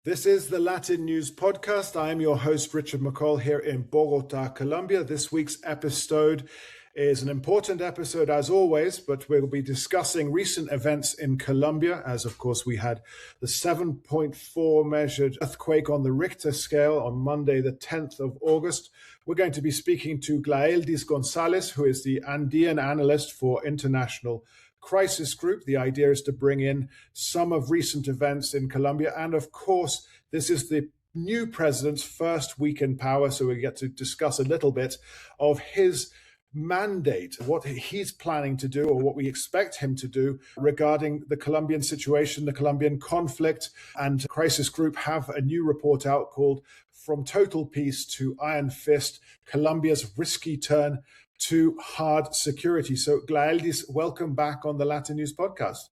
This is the LatinNews Podcast. I am your host, Richard McColl, here in Bogota, Colombia. This week's episode is an important episode, as always, but we'll be discussing recent events in Colombia, as, of course, we had the 7.4 measured earthquake on the Richter scale on Monday, the 10th of August. We're going to be speaking to Glaeldys González, who is the Andean Analyst for International Crisis Group. The idea is to bring in some of recent events in Colombia. And of course, this is the new president's first week in power. So we get to discuss a little bit of his mandate, what he's planning to do or what we expect him to do regarding the Colombian situation, the Colombian conflict. And Crisis Group have a new report out called From Total Peace to Iron Fist, Colombia's Risky Turn to Hard Security. So Glaeldys, welcome back on the LatinNews Podcast.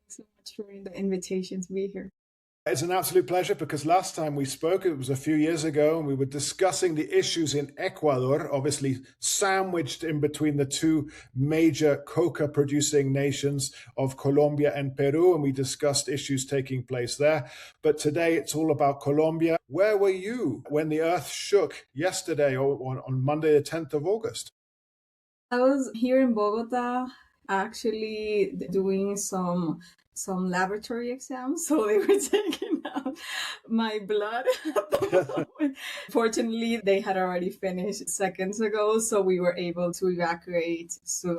Thanks so much for the invitation to be here. It's an absolute pleasure because last time we spoke, it was a few years ago, and we were discussing the issues in Ecuador, obviously sandwiched in between the two major coca producing nations of Colombia and Peru, and we discussed issues taking place there. But today it's all about Colombia. Where were you when the earth shook yesterday or on Monday, the 10th of August? I was here in Bogota actually doing some laboratory exams, so they were taking out my blood at the moment. Fortunately, they had already finished seconds ago, so we were able to evacuate soon.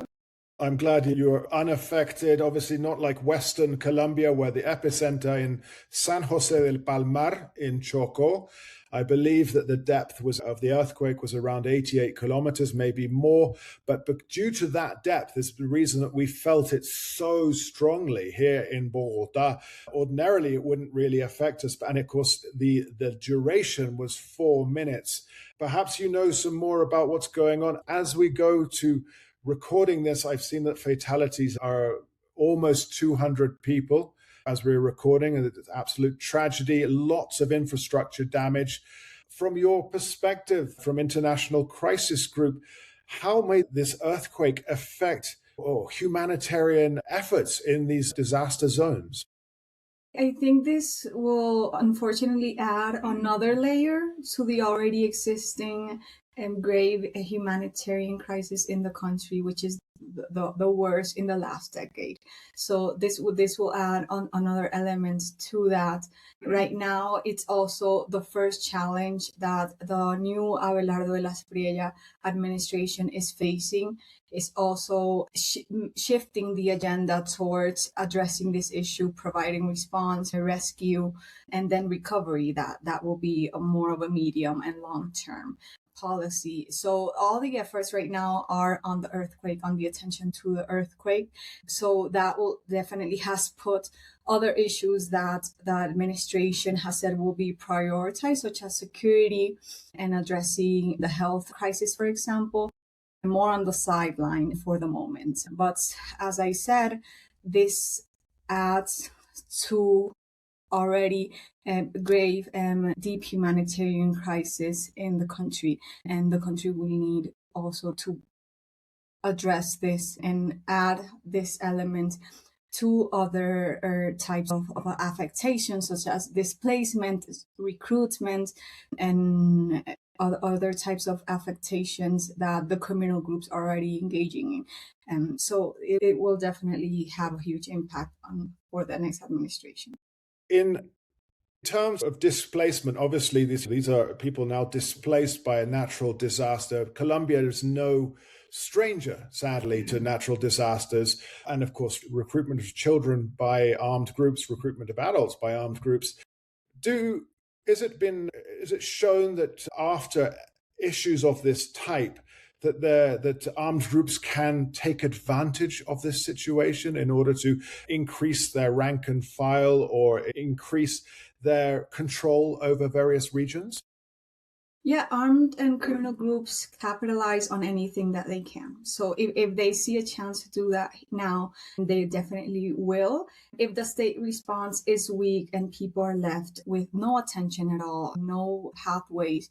I'm glad you're unaffected, obviously not like Western Colombia, where the epicenter in San Jose del Palmar in Chocó. I believe that the depth of the earthquake was around 88 kilometers, maybe more. But due to that depth is the reason that we felt it so strongly here in Bogota. Ordinarily, it wouldn't really affect us. And of course, the duration was 4 minutes. Perhaps you know some more about what's going on. As we go to recording this, I've seen that fatalities are almost 200 people as we're recording, and it's absolute tragedy, lots of infrastructure damage. From your perspective, from International Crisis Group, how may this earthquake affect humanitarian efforts in these disaster zones? I think this will unfortunately add another layer to the already existing grave humanitarian crisis in the country, which is the worst in the last decade. So this will add another element to that. Right now, it's also the first challenge that the new Abelardo de Espriella administration is facing. Is also shifting the agenda towards addressing this issue, providing response, rescue, and then recovery. That will be more of a medium and long-term policy. So all the efforts right now are on the earthquake, on the attention to the earthquake. So that will definitely has put other issues that the administration has said will be prioritized, such as security and addressing the health crisis, for example, more on the sideline for the moment. But as I said, this adds to already grave and deep humanitarian crisis in the country. And the country will need also to address this and add this element to other types of affectations, such as displacement, recruitment, and other types of affectations that the criminal groups are already engaging in. So it will definitely have a huge impact for the next administration. In terms of displacement, obviously these are people now displaced by a natural disaster. Colombia is no stranger, sadly, to natural disasters. And of course, recruitment of children by armed groups, recruitment of adults by armed groups. Is it shown that after issues of this type, that armed groups can take advantage of this situation in order to increase their rank and file or increase their control over various regions? Yeah, armed and criminal groups capitalize on anything that they can. So if they see a chance to do that now, they definitely will. If the state response is weak and people are left with no attention at all, no pathways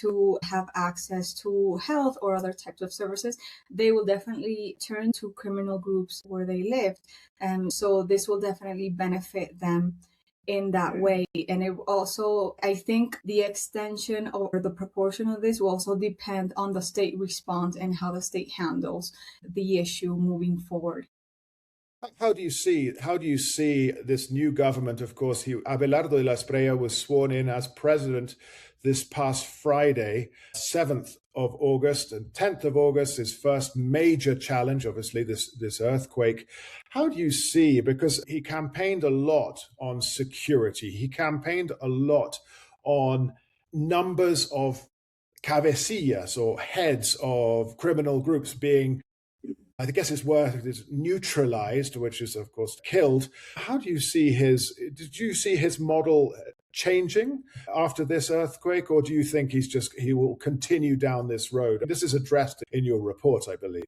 to have access to health or other types of services, they will definitely turn to criminal groups where they live. So this will definitely benefit them in that way. And it also, I think the extension or the proportion of this will also depend on the state response and how the state handles the issue moving forward. How do you see this new government? Of course, Abelardo de la Espriella was sworn in as president this past Friday, 7th of August, and 10th of August, his first major challenge, obviously, this earthquake. How do you see, because he campaigned a lot on security, he campaigned a lot on numbers of cabecillas or heads of criminal groups being, I guess his word is neutralized, which is, of course, killed. Did you see his model changing after this earthquake, or do you think he will continue down this road? This is addressed in your report, I believe.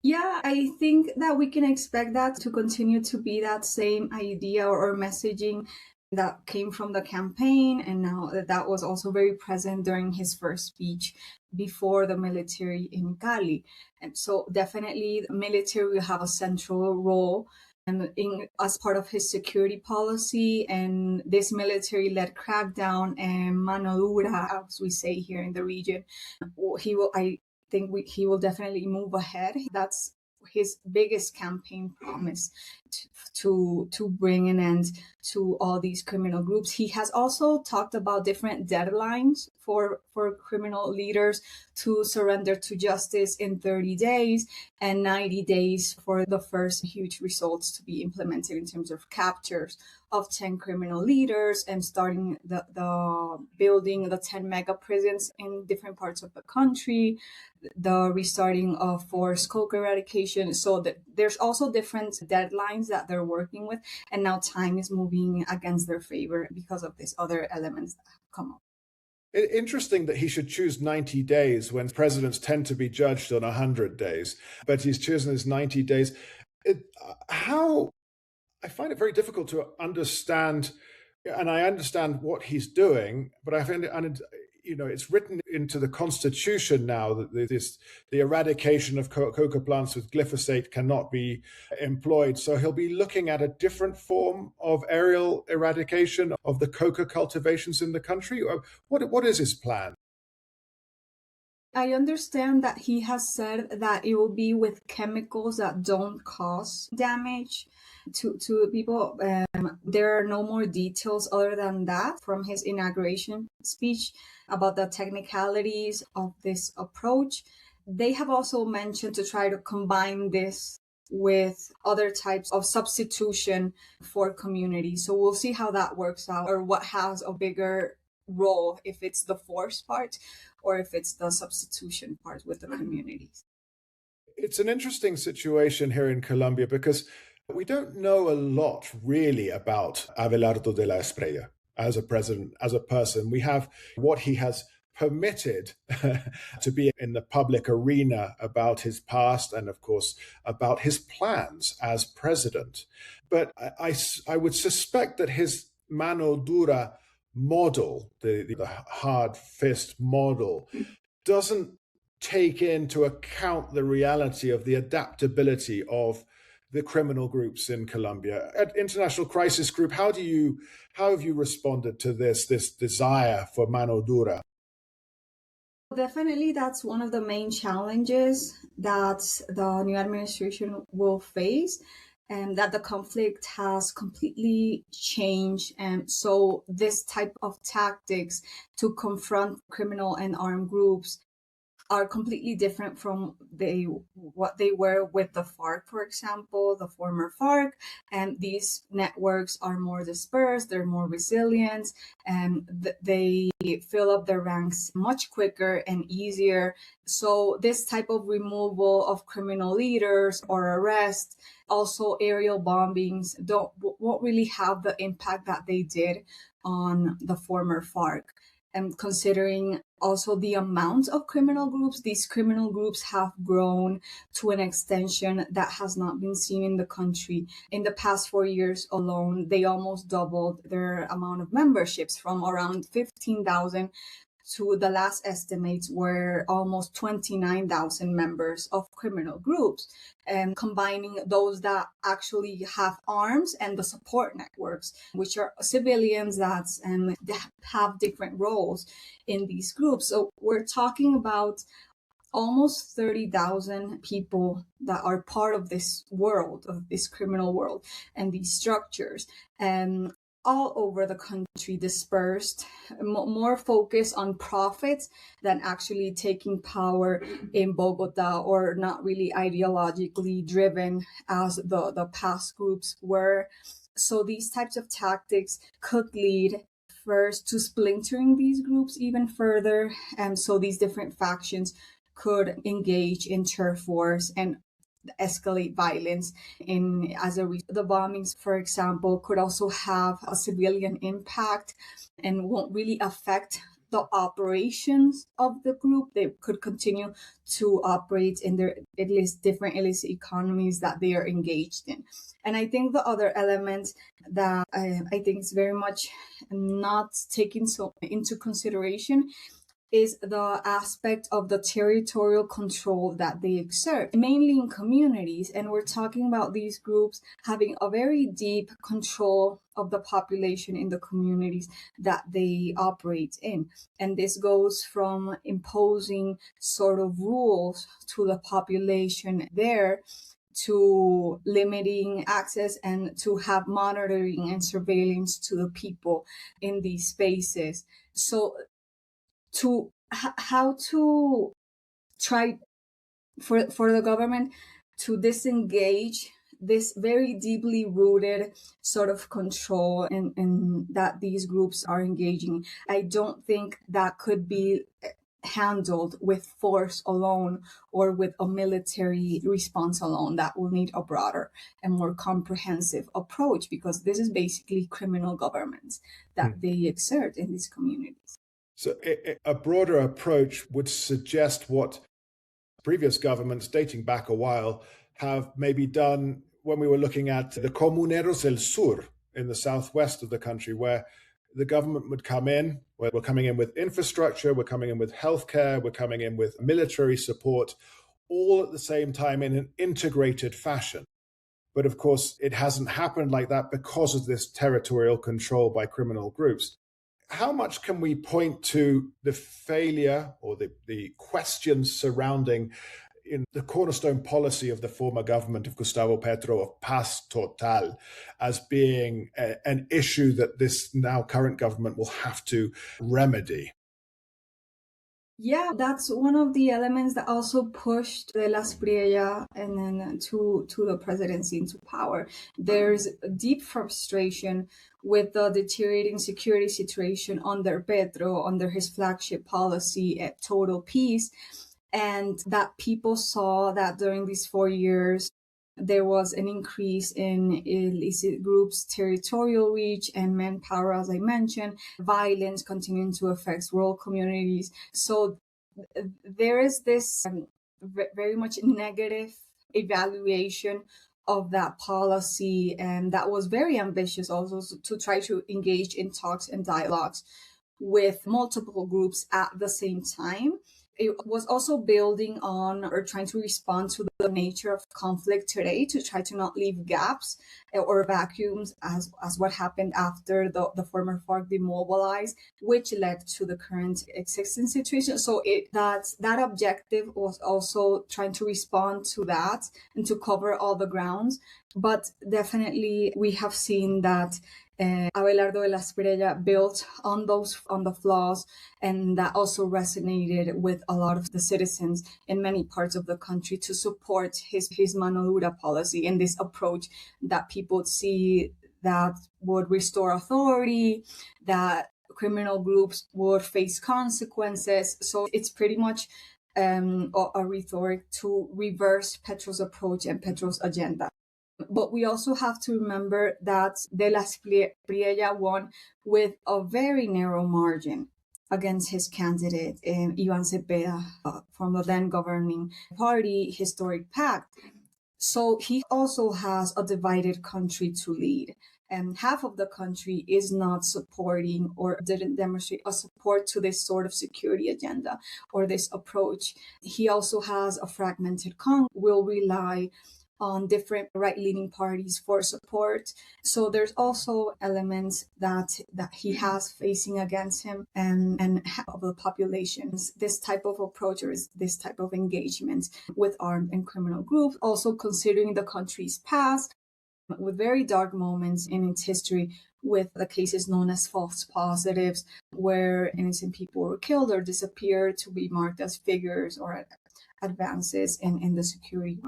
Yeah, I think that we can expect that to continue to be that same idea or messaging that came from the campaign, and now that was also very present during his first speech before the military in Cali. And so definitely the military will have a central role as part of his security policy, and this military-led crackdown and mano dura, as we say here in the region, I think he will definitely move ahead. That's his biggest campaign promise, to bring an end to all these criminal groups. He has also talked about different deadlines for criminal leaders to surrender to justice in 30 days and 90 days for the first huge results to be implemented in terms of captures of 10 criminal leaders and starting the building the 10 MegaPrisons in different parts of the country, the restarting of forced coca eradication. So there's also different deadlines that they're working with, and now time is moving against their favor because of these other elements that have come up. Interesting that he should choose 90 days when presidents tend to be judged on 100 days, but he's chosen his 90 days. I find it very difficult to understand, and I understand what he's doing, but I find it, it's written into the Constitution now that the eradication of coca plants with glyphosate cannot be employed. So he'll be looking at a different form of aerial eradication of the coca cultivations in the country. What is his plan? I understand that he has said that it will be with chemicals that don't cause damage to people. There are no more details other than that from his inauguration speech about the technicalities of this approach. They have also mentioned to try to combine this with other types of substitution for communities. So we'll see how that works out, or what has a bigger role, if it's the force part or if it's the substitution part with the communities. It's an interesting situation here in Colombia because we don't know a lot really about Abelardo de la Espriella as a president, as a person. We have what he has permitted to be in the public arena about his past and, of course, about his plans as president. But I would suspect that his mano dura model, the hard fist model, doesn't take into account the reality of the adaptability of the criminal groups in Colombia. At International Crisis Group, how have you responded to this desire for mano dura? Definitely, that's one of the main challenges that the new administration will face, and that the conflict has completely changed. And so this type of tactics to confront criminal and armed groups are completely different from what they were with the FARC, for example, the former FARC. And these networks are more dispersed, they're more resilient, and they fill up their ranks much quicker and easier. So this type of removal of criminal leaders or arrest, also aerial bombings, won't really have the impact that they did on the former FARC. And considering also the amount of criminal groups, these criminal groups have grown to an extension that has not been seen in the country. In the past 4 years alone, they almost doubled their amount of memberships from around 15,000 to the last estimates were almost 29,000 members of criminal groups, and combining those that actually have arms and the support networks, which are civilians that have different roles in these groups. So we're talking about almost 30,000 people that are part of this world, of this criminal world and these structures, and all over the country, dispersed, more focused on profits than actually taking power in Bogota, or not really ideologically driven as the past groups were. So these types of tactics could lead first to splintering these groups even further. And so these different factions could engage in turf wars and escalate violence. The bombings, for example, could also have a civilian impact and won't really affect the operations of the group. They could continue to operate in their at least different illicit economies that they are engaged in. And I think the other element that I think is very much not taken into consideration is the aspect of the territorial control that they exert, mainly in communities. And we're talking about these groups having a very deep control of the population in the communities that they operate in. And this goes from imposing sort of rules to the population there, to limiting access, and to have monitoring and surveillance to the people in these spaces. So how to try for the government to disengage this very deeply rooted sort of control in that these groups are engaging. I don't think that could be handled with force alone or with a military response alone. That will need a broader and more comprehensive approach, because this is basically criminal governments that they exert in these communities. So a broader approach would suggest what previous governments, dating back a while, have maybe done when we were looking at the Comuneros del Sur in the southwest of the country, where the government would come in, where we're coming in with infrastructure, we're coming in with healthcare, we're coming in with military support, all at the same time in an integrated fashion. But of course, it hasn't happened like that because of this territorial control by criminal groups. How much can we point to the failure or the questions surrounding in the cornerstone policy of the former government of Gustavo Petro of paz total as being an issue that this now current government will have to remedy? Yeah, that's one of the elements that also pushed the Espriella and then to the presidency into power. There's deep frustration with the deteriorating security situation under Petro, under his flagship policy at total peace, and that people saw that during these 4 years, there was an increase in illicit groups' territorial reach and manpower, as I mentioned, violence continuing to affect rural communities. So there is this very much negative evaluation of that policy, and that was very ambitious also to try to engage in talks and dialogues with multiple groups at the same time. It was also building on or trying to respond to the nature of conflict today, to try to not leave gaps or vacuums as what happened after the former FARC demobilized, which led to the current existing situation. So that objective was also trying to respond to that and to cover all the grounds. But definitely we have seen that Abelardo de la Espriella built on the flaws, and that also resonated with a lot of the citizens in many parts of the country to support his mano dura policy and this approach that people see that would restore authority, that criminal groups would face consequences. So it's pretty much a rhetoric to reverse Petro's approach and Petro's agenda. But we also have to remember that De la Espriella won with a very narrow margin against his candidate, Iván Cepeda, from the then governing party, Historic Pact. So he also has a divided country to lead. half of the country is not supporting or didn't demonstrate a support to this sort of security agenda or this approach. He also has a fragmented Congress, will rely on different right-leaning parties for support. So there's also elements that he has facing against him and half of the population. This type of approach or this type of engagement with armed and criminal groups, also considering the country's past, with very dark moments in its history, with the cases known as false positives, where innocent people were killed or disappeared to be marked as figures or advances in the security.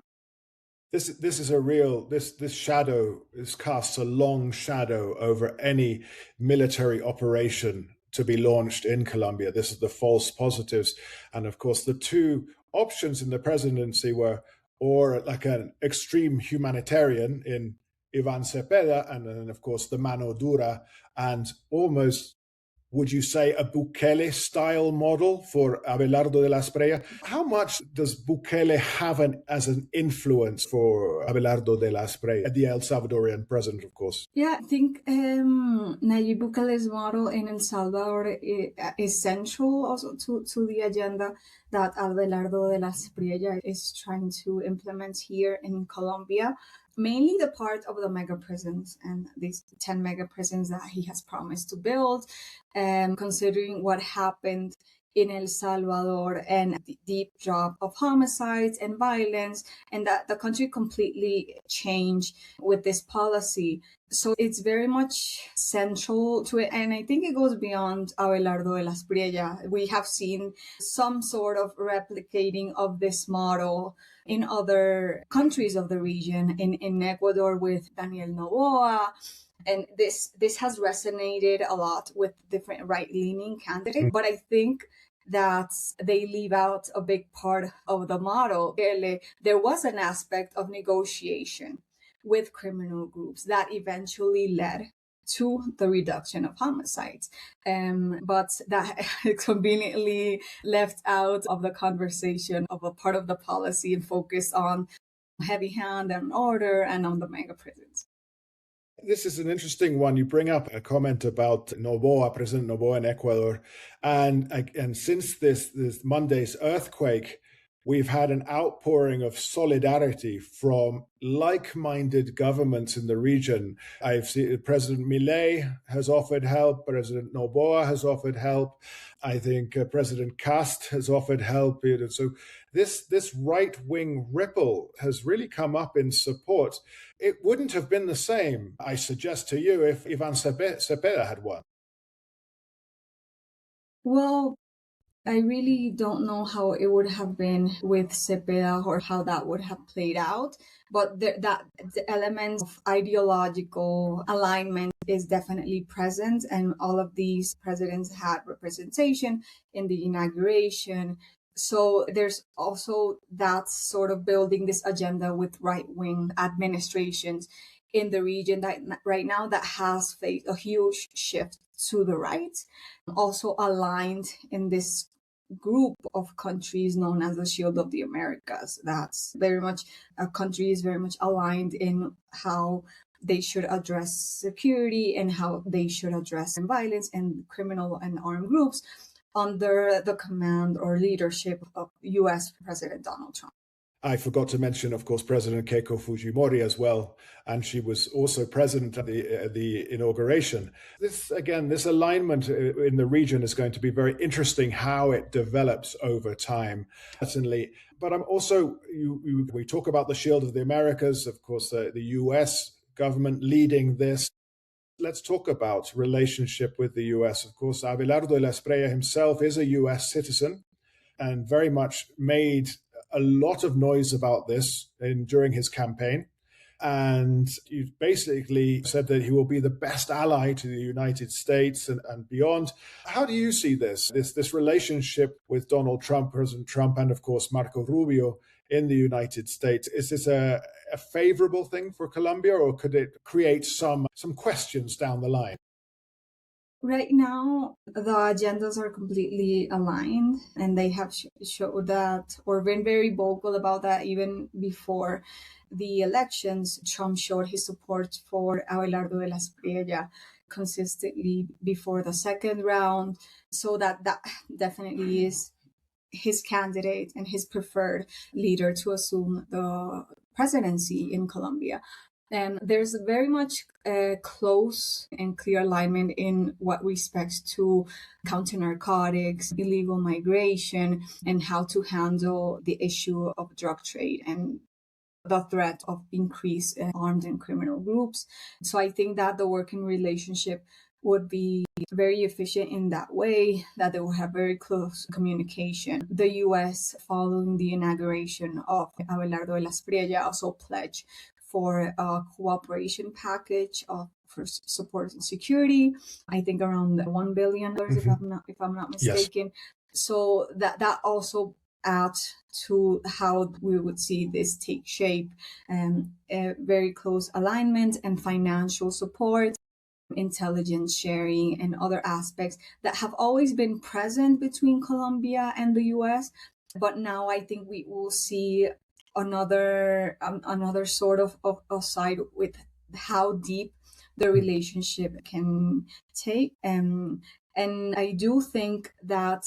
This is a real, this shadow, this casts a long shadow over any military operation to be launched in Colombia. This is the false positives. And of course, the two options in the presidency were or like an extreme humanitarian in Iván Cepeda, and then of course the mano dura, and almost, would you say, a Bukele-style model for Abelardo de la Espriella? How much does Bukele have as an influence for Abelardo de la Espriella, the El Salvadorian president, of course? Yeah, I think Nayib Bukele's model in El Salvador is central also to the agenda that Abelardo de la Espriella is trying to implement here in Colombia. Mainly the part of the MegaPrisons and these 10 MegaPrisons that he has promised to build, considering what happened in El Salvador and the deep drop of homicides and violence, and that the country completely changed with this policy. So it's very much central to it. And I think it goes beyond Abelardo de la Espriella. We have seen some sort of replicating of this model in other countries of the region, in Ecuador with Daniel Noboa. And this has resonated a lot with different right-leaning candidates. But I think that they leave out a big part of the model. There was an aspect of negotiation with criminal groups that eventually led to the reduction of homicides. But that conveniently left out of the conversation of a part of the policy and focused on heavy hand and order and on the MegaPrisons. This is an interesting one. You bring up a comment about Noboa, President Noboa in Ecuador. And since this Monday's earthquake, we've had an outpouring of solidarity from like-minded governments in the region. I've seen President Milei has offered help. President Noboa has offered help. I think President Cast has offered help. So this right-wing ripple has really come up in support. It wouldn't have been the same, I suggest to you, if Iván Cepeda had won. Well, I really don't know how it would have been with Cepeda or how that would have played out. But the element of ideological alignment is definitely present. And all of these presidents had representation in the inauguration. So there's also that sort of building this agenda with right-wing administrations in the region that right now that has faced a huge shift to the right, also aligned in this group of countries known as the Shield of the Americas. That's very much, a country is very much aligned in how they should address security and how they should address violence and criminal and armed groups under the command or leadership of U.S. President Donald Trump. I forgot to mention, of course, President Keiko Fujimori as well, and she was also present at the inauguration. This alignment in the region is going to be very interesting how it develops over time, certainly. But I'm also, we talk about the Shield of the Americas, of course, the U.S. government leading this. Let's talk about relationship with the U.S. Of course, Abelardo de la Espriella himself is a U.S. citizen and very much made a lot of noise about this during his campaign. And he basically said that he will be the best ally to the United States and beyond. How do you see this relationship with Donald Trump, President Trump, and of course Marco Rubio in the United States? Is this a favorable thing for Colombia, or could it create some questions down the line? Right now, the agendas are completely aligned, and they have showed that or been very vocal about that even before the elections. Trump showed his support for Abelardo de la Espriella consistently before the second round, so that definitely is his candidate and his preferred leader to assume the presidency in Colombia. And there's very much a close and clear alignment in what respects to counter narcotics, illegal migration, and how to handle the issue of drug trade and the threat of increased armed and criminal groups. So I think that the working relationship would be very efficient in that way, that they will have very close communication. The US, following the inauguration of Abelardo de la Espriella, also pledged for a cooperation package for support and security. I think around $1 billion, if I'm not mistaken. Yes. So that also adds to how we would see this take shape, and very close alignment and financial support, intelligence sharing, and other aspects that have always been present between Colombia and the US. But now I think we will see another sort of side with how deep the relationship can take. And I do think that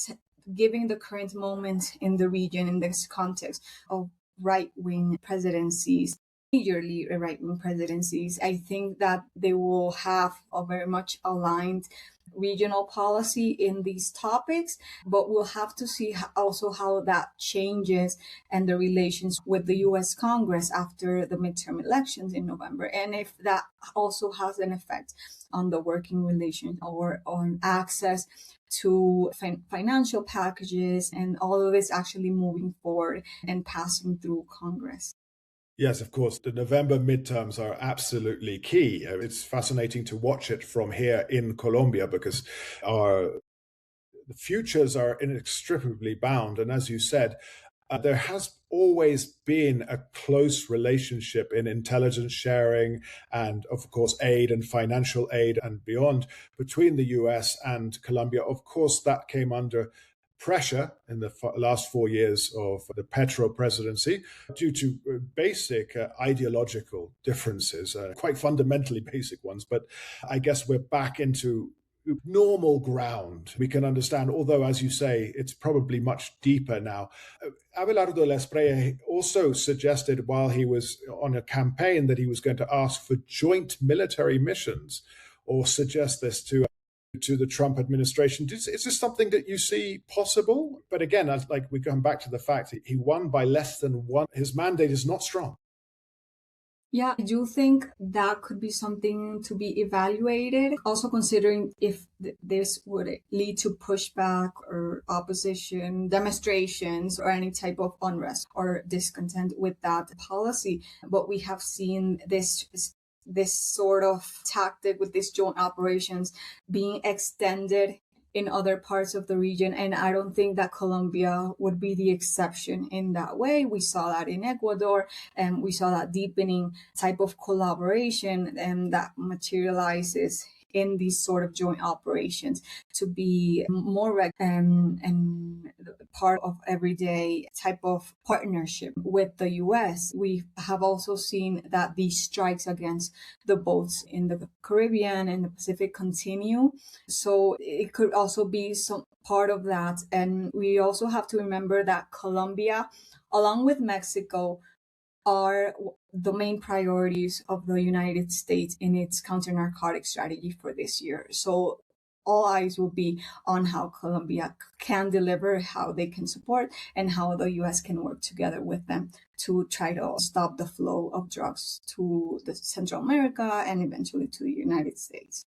given the current moment in the region, in this context of right-wing presidencies, majorly right-wing presidencies, I think that they will have a very much aligned regional policy in these topics, but we'll have to see also how that changes and the relations with the US Congress after the midterm elections in November, and if that also has an effect on the working relations or on access to financial packages and all of this actually moving forward and passing through Congress. Yes, of course, the November midterms are absolutely key. It's fascinating to watch it from here in Colombia because the futures are inextricably bound. And as you said, there has always been a close relationship in intelligence sharing and, of course, aid and financial aid and beyond between the US and Colombia. Of course, that came under pressure in the last 4 years of the Petro presidency due to basic ideological differences, quite fundamentally basic ones. But I guess we're back into normal ground. We can understand, although, as you say, it's probably much deeper now. Abelardo de la Espriella also suggested while he was on a campaign that he was going to ask for joint military missions or suggest this to the Trump administration. Is this something that you see possible? But again, we come back to the fact that he won by less than one. His mandate is not strong. Yeah, I do think that could be something to be evaluated. Also considering if this would lead to pushback or opposition, demonstrations, or any type of unrest or discontent with that policy. But we have seen this sort of tactic with these joint operations being extended in other parts of the region. And I don't think that Colombia would be the exception in that way. We saw that in Ecuador, and we saw that deepening type of collaboration that materializes in these sort of joint operations to be more and part of everyday type of partnership with the US. We have also seen that these strikes against the boats in the Caribbean and the Pacific continue. So it could also be some part of that. And we also have to remember that Colombia, along with Mexico, are the main priorities of the United States in its counter-narcotic strategy for this year. So all eyes will be on how Colombia can deliver, how they can support, and how the U.S. can work together with them to try to stop the flow of drugs to Central America and eventually to the United States.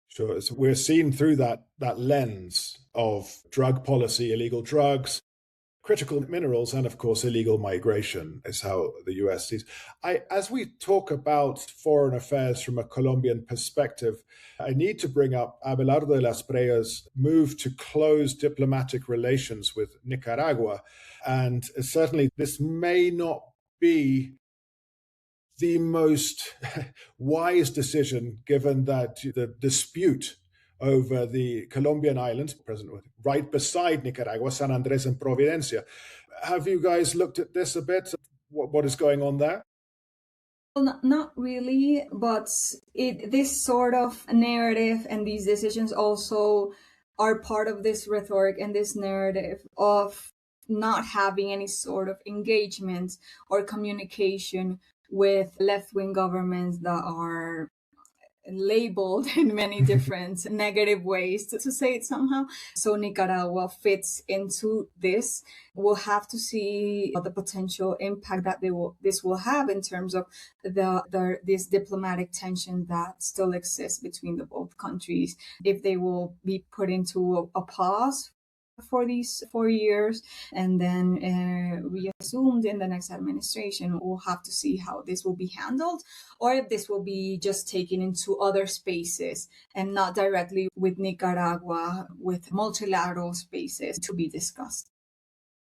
Sure. So we're seen through that lens of drug policy, illegal drugs, critical minerals, and of course, illegal migration is how the US sees. As we talk about foreign affairs from a Colombian perspective, I need to bring up Abelardo de la Espriella's move to close diplomatic relations with Nicaragua. And certainly this may not be the most wise decision, given that the dispute over the Colombian islands, President, right beside Nicaragua, San Andres and Providencia. Have you guys looked at this a bit? What is going on there? Well, not really, but this sort of narrative and these decisions also are part of this rhetoric and this narrative of not having any sort of engagement or communication with left-wing governments that are labeled in many different negative ways to say it somehow. So Nicaragua fits into this. We'll have to see the potential impact that this will have in terms of this diplomatic tension that still exists between the both countries. If they will be put into a pause for these 4 years and then reassumed in the next administration. We'll have to see how this will be handled, or if this will be just taken into other spaces and not directly with Nicaragua, with multilateral spaces to be discussed.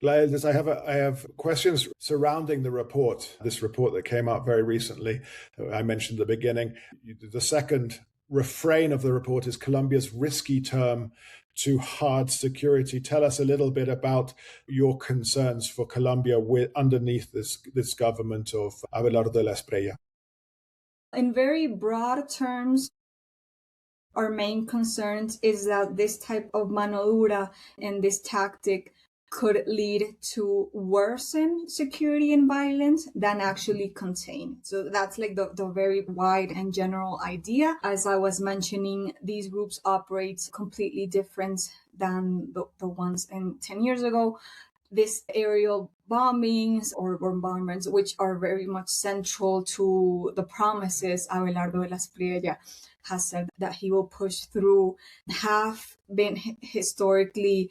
Glaeldys, I have questions surrounding the report, this report that came out very recently. I mentioned at the beginning. The second refrain of the report is Colombia's risky term to hard security. Tell us a little bit about your concerns for Colombia underneath this government of Abelardo de la Espriella. In very broad terms, our main concerns is that this type of mano dura and this tactic could lead to worsen security and violence than actually contain. So that's like the very wide and general idea. As I was mentioning, these groups operate completely different than the ones in 10 years ago. This aerial bombings or bombardments, which are very much central to the promises Abelardo de la Espriella has said that he will push through, have been historically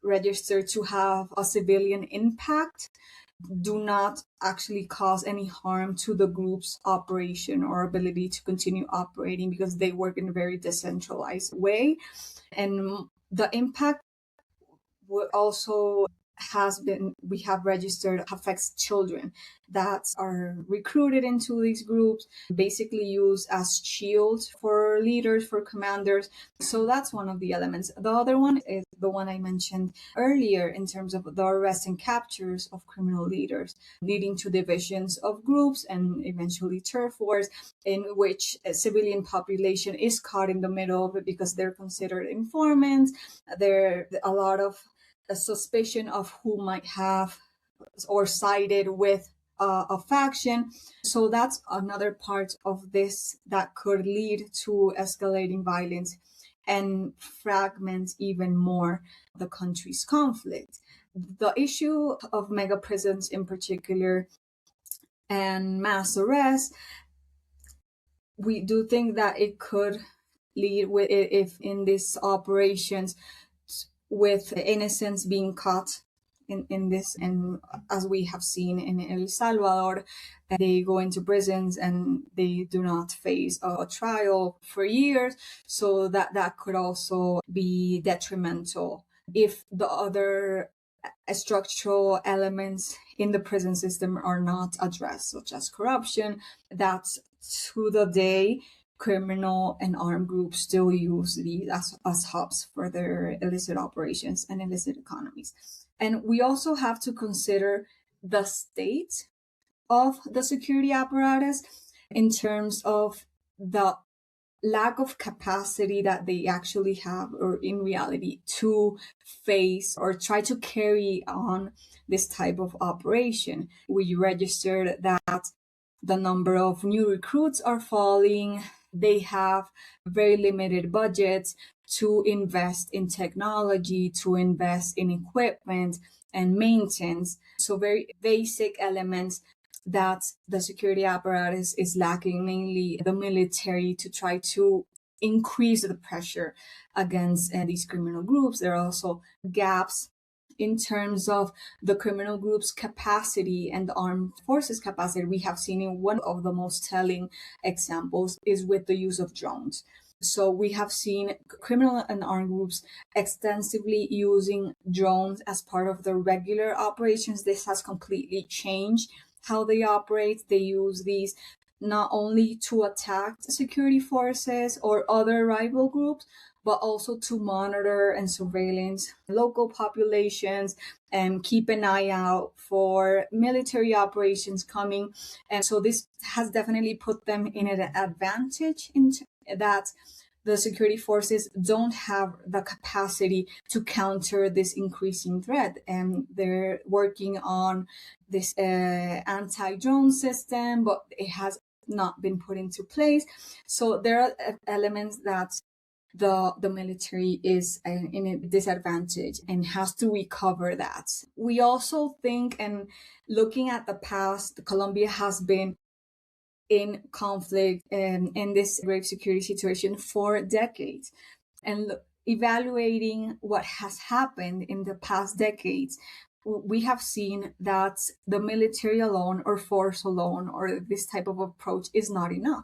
registered to have a civilian impact, do not actually cause any harm to the group's operation or ability to continue operating because they work in a very decentralized way. And the impact would also we have registered affects children that are recruited into these groups, basically used as shields for leaders, for commanders. So that's one of the elements. The other one is the one I mentioned earlier in terms of the arrests and captures of criminal leaders, leading to divisions of groups and eventually turf wars in which a civilian population is caught in the middle of it because they're considered informants. There are a lot of a suspicion of who might have or sided with a faction. So that's another part of this that could lead to escalating violence and fragment even more the country's conflict. The issue of MegaPrisons in particular and mass arrests, we do think that it could lead with, if in these operations, with innocents being caught in this, and as we have seen in El Salvador, they go into prisons and they do not face a trial for years, so that could also be detrimental if the other structural elements in the prison system are not addressed, such as corruption. That's to the day criminal and armed groups still use these as hubs for their illicit operations and illicit economies. And we also have to consider the state of the security apparatus in terms of the lack of capacity that they actually have, or in reality, to face or try to carry on this type of operation. We registered that the number of new recruits are falling. They have very limited budgets to invest in technology, to invest in equipment and maintenance. So very basic elements that the security apparatus is lacking, mainly the military, to try to increase the pressure against these criminal groups. There are also gaps in terms of the criminal group's capacity and the armed forces capacity. We have seen in one of the most telling examples is with the use of drones. So we have seen criminal and armed groups extensively using drones as part of their regular operations. This has completely changed how they operate. They use these not only to attack security forces or other rival groups, but also to monitor and surveillance local populations and keep an eye out for military operations coming. And so this has definitely put them in an advantage in that the security forces don't have the capacity to counter this increasing threat. And they're working on this anti-drone system, but it has not been put into place. So there are elements that the military is in a disadvantage and has to recover that. We also think, and looking at the past, Colombia has been in conflict and in this grave security situation for decades. And evaluating what has happened in the past decades, we have seen that the military alone or force alone or this type of approach is not enough.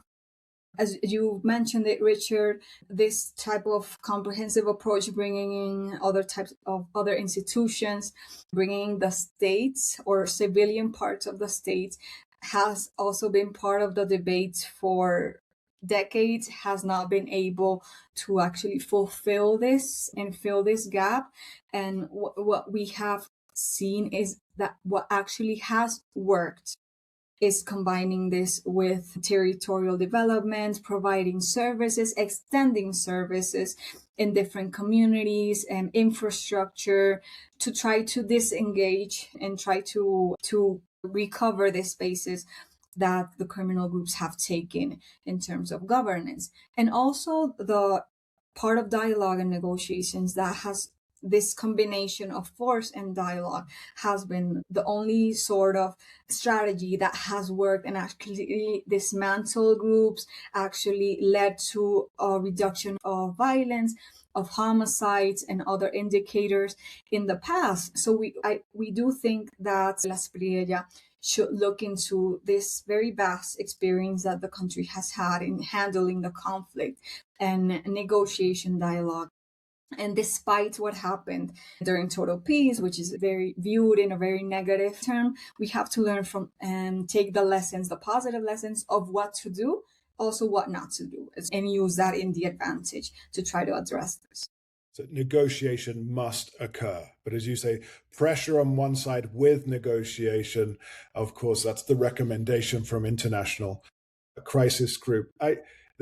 As you mentioned it, Richard, this type of comprehensive approach, bringing in other types of other institutions, bringing the states or civilian parts of the states, has also been part of the debate for decades, has not been able to actually fulfill this and fill this gap. And what we have seen is that what actually has worked is combining this with territorial development, providing services, extending services in different communities and infrastructure to try to disengage and try to recover the spaces that the criminal groups have taken in terms of governance. And also the part of dialogue and negotiations that has this combination of force and dialogue has been the only sort of strategy that has worked and actually dismantled groups, actually led to a reduction of violence, of homicides and other indicators in the past. So we do think that Espriella should look into this very vast experience that the country has had in handling the conflict and negotiation dialogue. And despite what happened during total peace, which is very viewed in a very negative term, we have to learn from and take the lessons, the positive lessons of what to do, also what not to do, and use that in the advantage to try to address this. So negotiation must occur. But as you say, pressure on one side with negotiation, of course, that's the recommendation from International Crisis Group.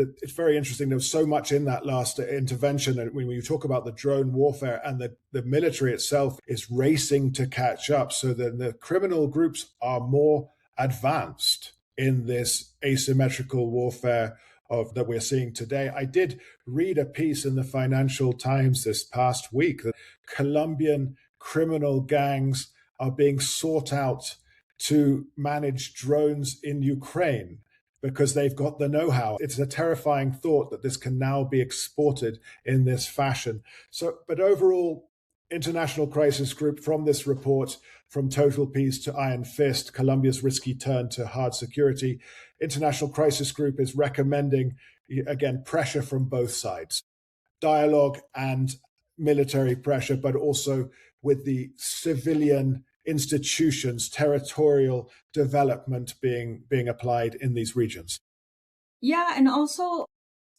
It's very interesting. There was so much in that last intervention. And when you talk about the drone warfare and the military itself is racing to catch up, so that the criminal groups are more advanced in this asymmetrical warfare that we're seeing today. I did read a piece in the Financial Times this past week that Colombian criminal gangs are being sought out to manage drones in Ukraine because they've got the know-how. It's a terrifying thought that this can now be exported in this fashion. So, but overall, International Crisis Group, from this report, from total peace to iron fist, Colombia's risky turn to hard security, International Crisis Group is recommending, again, pressure from both sides, dialogue and military pressure, but also with the civilian institutions, territorial development being applied in these regions. Yeah, and also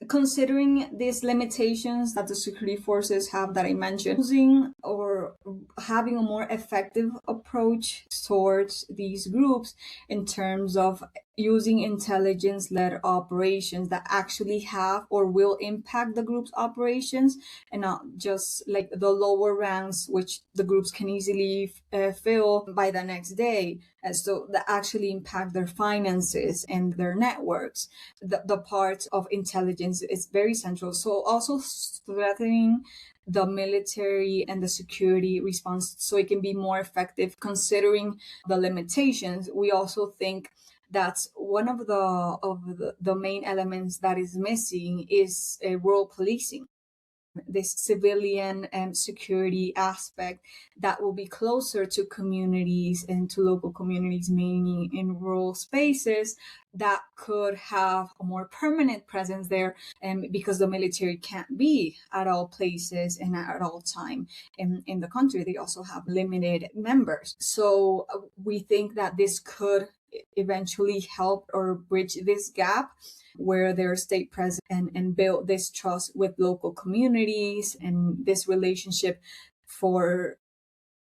considering these limitations that the security forces have that I mentioned, using or having a more effective approach towards these groups in terms of using intelligence-led operations that actually have or will impact the group's operations and not just like the lower ranks, which the groups can easily fill by the next day. And so that actually impact their finances and their networks. The part of intelligence is very central. So also strengthening the military and the security response so it can be more effective considering the limitations. We also think that's one of the main elements that is missing is rural policing. This civilian and security aspect that will be closer to communities and to local communities, mainly in rural spaces, that could have a more permanent presence there, because the military can't be at all places and at all time in the country. They also have limited members. So we think that this could eventually help or bridge this gap where they're state present and build this trust with local communities and this relationship for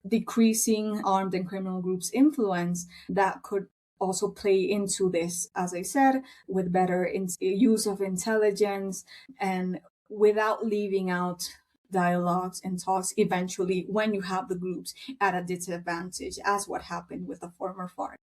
decreasing armed and criminal groups' influence that could also play into this, as I said, with better use of intelligence and without leaving out dialogues and talks eventually when you have the groups at a disadvantage, as what happened with the former FARC.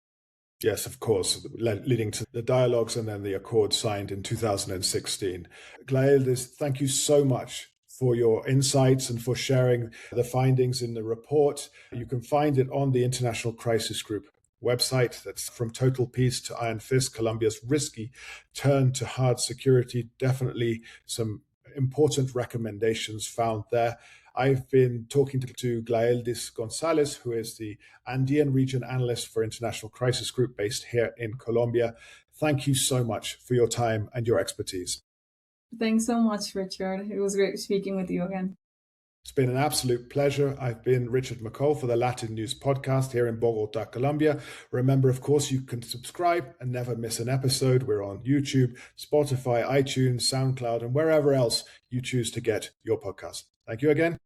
Yes, of course, leading to the dialogues and then the accord signed in 2016. Glaeldys, thank you so much for your insights and for sharing the findings in the report. You can find it on the International Crisis Group website. That's From Total Peace to Iron Fist, Colombia's risky turn to hard security. Definitely some important recommendations found there. I've been talking to Glaeldys González, who is the Andean Region Analyst for International Crisis Group based here in Colombia. Thank you so much for your time and your expertise. Thanks so much, Richard. It was great speaking with you again. It's been an absolute pleasure. I've been Richard McColl for the LatinNews Podcast here in Bogota, Colombia. Remember, of course, you can subscribe and never miss an episode. We're on YouTube, Spotify, iTunes, SoundCloud, and wherever else you choose to get your podcast. Thank you again.